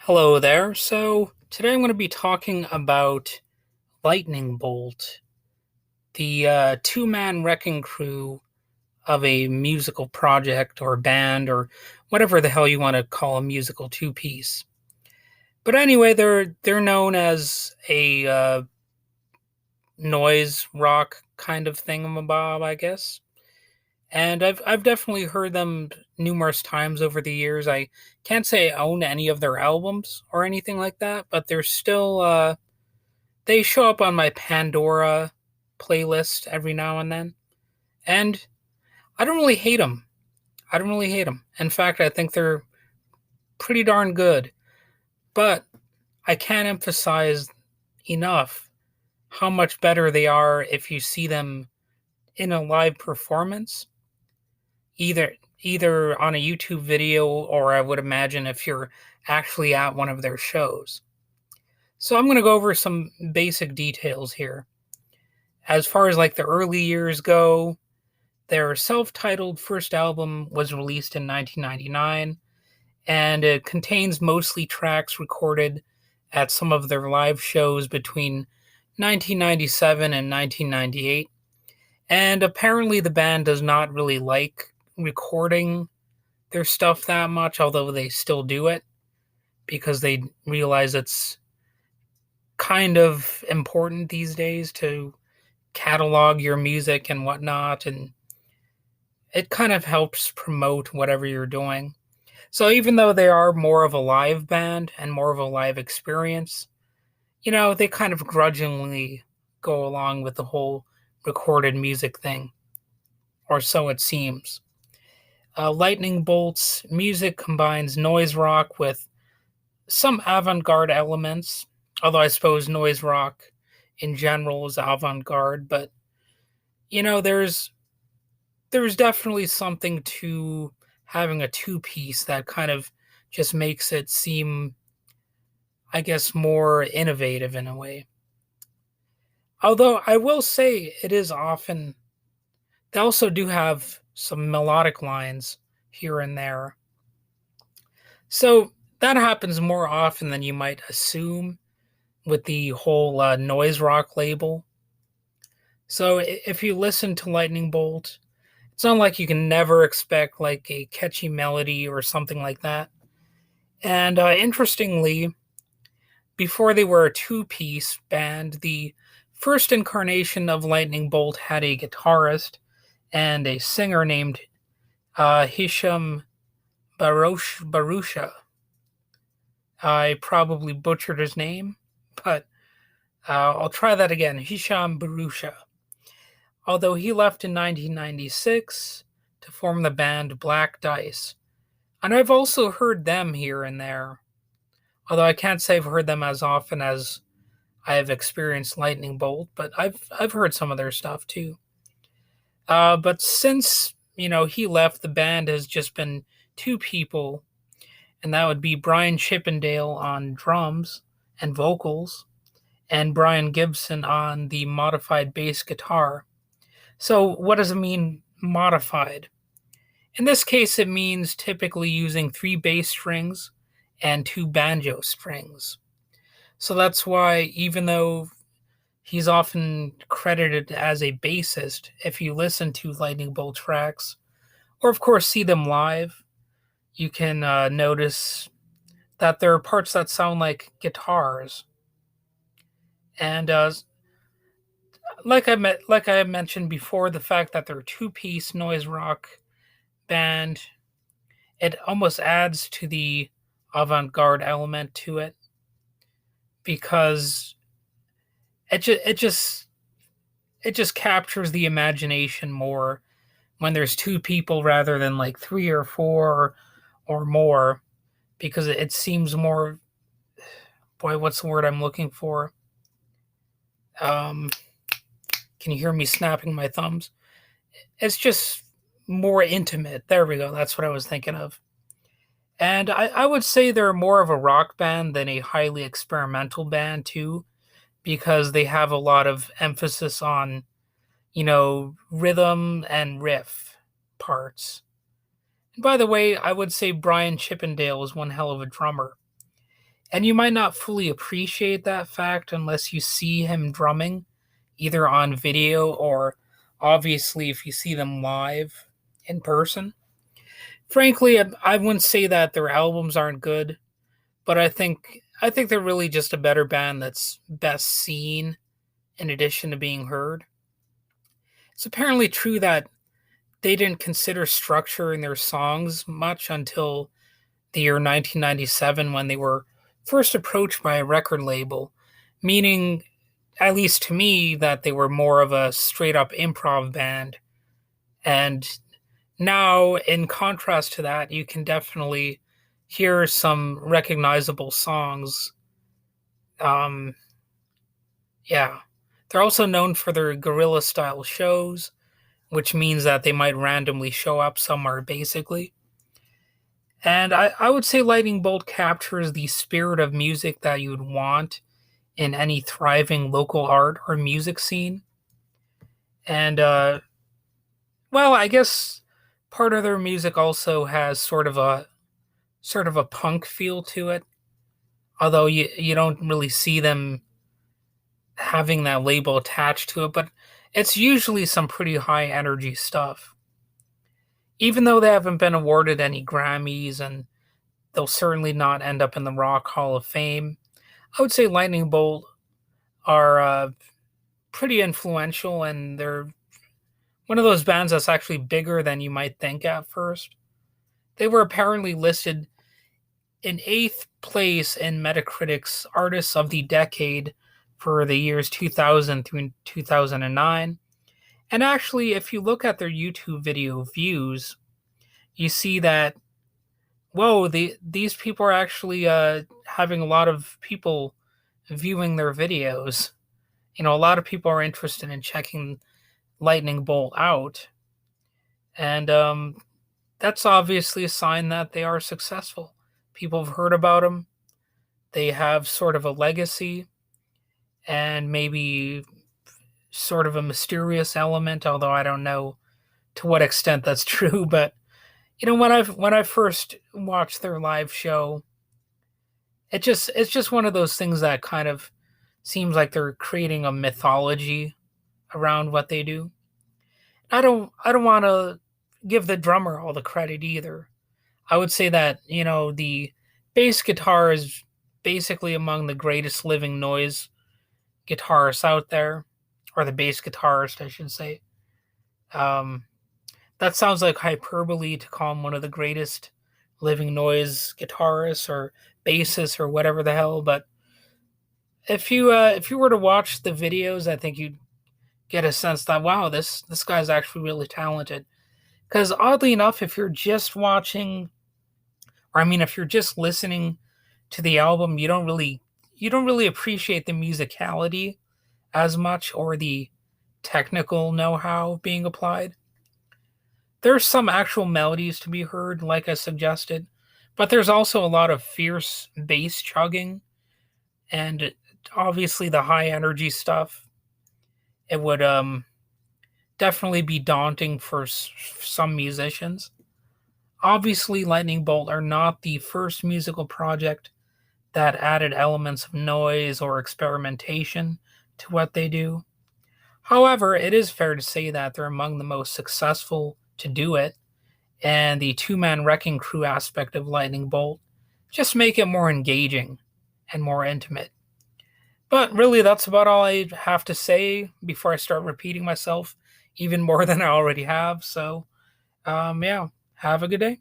Hello there. So, today I'm going to be talking about Lightning Bolt, the two-man wrecking crew of a musical project or band or whatever the hell you want to call a musical two-piece. But anyway, they're known as a noise rock kind of thingamabob, I guess. And I've definitely heard them numerous times over the years. I can't say I own any of their albums or anything like that, but they're still they show up on my Pandora playlist every now and then. And I don't really hate them. I don't really hate them. In fact, I think they're pretty darn good. But I can't emphasize enough how much better they are if you see them in a live performance, either either on a YouTube video or I would imagine if you're actually at one of their shows. So I'm going to go over some basic details here. As far as like the early years go, their self-titled first album was released in 1999, and it contains mostly tracks recorded at some of their live shows between 1997 and 1998. And apparently the band does not really like recording their stuff that much, although they still do it because they realize it's kind of important these days to catalog your music and whatnot, and it kind of helps promote whatever you're doing. So even though they are more of a live band and more of a live experience, they kind of grudgingly go along with the whole recorded music thing, or so it seems. Lightning Bolt's music combines noise rock with some avant garde elements, although I suppose noise rock in general is avant garde, but there's definitely something to having a two piece that kind of just makes it seem, I guess, more innovative in a way. Although I will say it is often, they also do have some melodic lines here and there. So that happens more often than you might assume with the whole noise rock label. So if you listen to Lightning Bolt, it's not like you can never expect like a catchy melody or something like that. And interestingly, before they were a two-piece band, the first incarnation of Lightning Bolt had a guitarist and a singer named Hisham Barusha. I probably butchered his name, but I'll try that again. Hisham Barusha. Although he left in 1996 to form the band Black Dice. And I've also heard them here and there, although I can't say I've heard them as often as I have experienced Lightning Bolt, but I've heard some of their stuff too. But since he left, the band has just been two people, and that would be Brian Chippendale on drums and vocals, and Brian Gibson on the modified bass guitar. So, what does it mean, modified? In this case, it means typically using three bass strings and two banjo strings. So that's why, even though he's often credited as a bassist, if you listen to Lightning Bolt tracks, or of course see them live, you can notice that there are parts that sound like guitars. And like I mentioned before, the fact that they're a two-piece noise rock band, it almost adds to the avant-garde element to it because it just it just it just captures the imagination more when there's two people rather than like three or four or more, because it seems more, boy, what's the word I'm looking for? Um, can you hear me snapping my thumbs? It's just more intimate. There we go. That's what I was thinking of. And I would say they're more of a rock band than a highly experimental band, too, because they have a lot of emphasis on, rhythm and riff parts. And by the way, I would say Brian Chippendale is one hell of a drummer. And you might not fully appreciate that fact unless you see him drumming, either on video or obviously if you see them live in person. Frankly, I wouldn't say that their albums aren't good, but I think they're really just a better band that's best seen in addition to being heard. It's apparently true that they didn't consider structure in their songs much until the year 1997 when they were first approached by a record label, meaning, at least to me, that they were more of a straight up improv band. And now, in contrast to that, you can definitely hear some recognizable songs. Um, yeah. They're also known for their guerrilla style shows, which means that they might randomly show up somewhere, basically. And I would say Lightning Bolt captures the spirit of music that you'd want in any thriving local art or music scene. And, well, I guess part of their music also has sort of a punk feel to it, although you don't really see them having that label attached to it, but it's usually some pretty high energy stuff. Even though they haven't been awarded any Grammys and they'll certainly not end up in the Rock Hall of Fame, I would say Lightning Bolt are pretty influential, and they're one of those bands that's actually bigger than you might think at first. They were apparently listed in eighth place in Metacritic's Artists of the Decade for the years 2000 through 2009. And actually, if you look at their YouTube video views, you see that, whoa, these people are actually having a lot of people viewing their videos. A lot of people are interested in checking Lightning Bolt out. And that's obviously a sign that they are successful. People have heard about them. They have sort of a legacy and maybe sort of a mysterious element, although I don't know to what extent that's true. But when I first watched their live show, it's just one of those things that kind of seems like they're creating a mythology around what they do. I don't want to give the drummer all the credit either. I would say that, the bass guitar is basically among the greatest living noise guitarists out there, or the bass guitarist, I should say. Um, that sounds like hyperbole to call him one of the greatest living noise guitarists or bassists or whatever the hell. But if you were to watch the videos, I think you'd get a sense that, wow, this guy's actually really talented. Because oddly enough, if you're just watching, or I mean, if you're just listening to the album, you don't really appreciate the musicality as much, or the technical know-how being applied. There's some actual melodies to be heard, like I suggested, but there's also a lot of fierce bass chugging and obviously the high energy stuff. It would definitely be daunting for some musicians. Obviously, Lightning Bolt are not the first musical project that added elements of noise or experimentation to what they do. However, it is fair to say that they're among the most successful to do it, and the two-man wrecking crew aspect of Lightning Bolt just make it more engaging and more intimate. But really, that's about all I have to say before I start repeating myself even more than I already have. So, yeah, have a good day.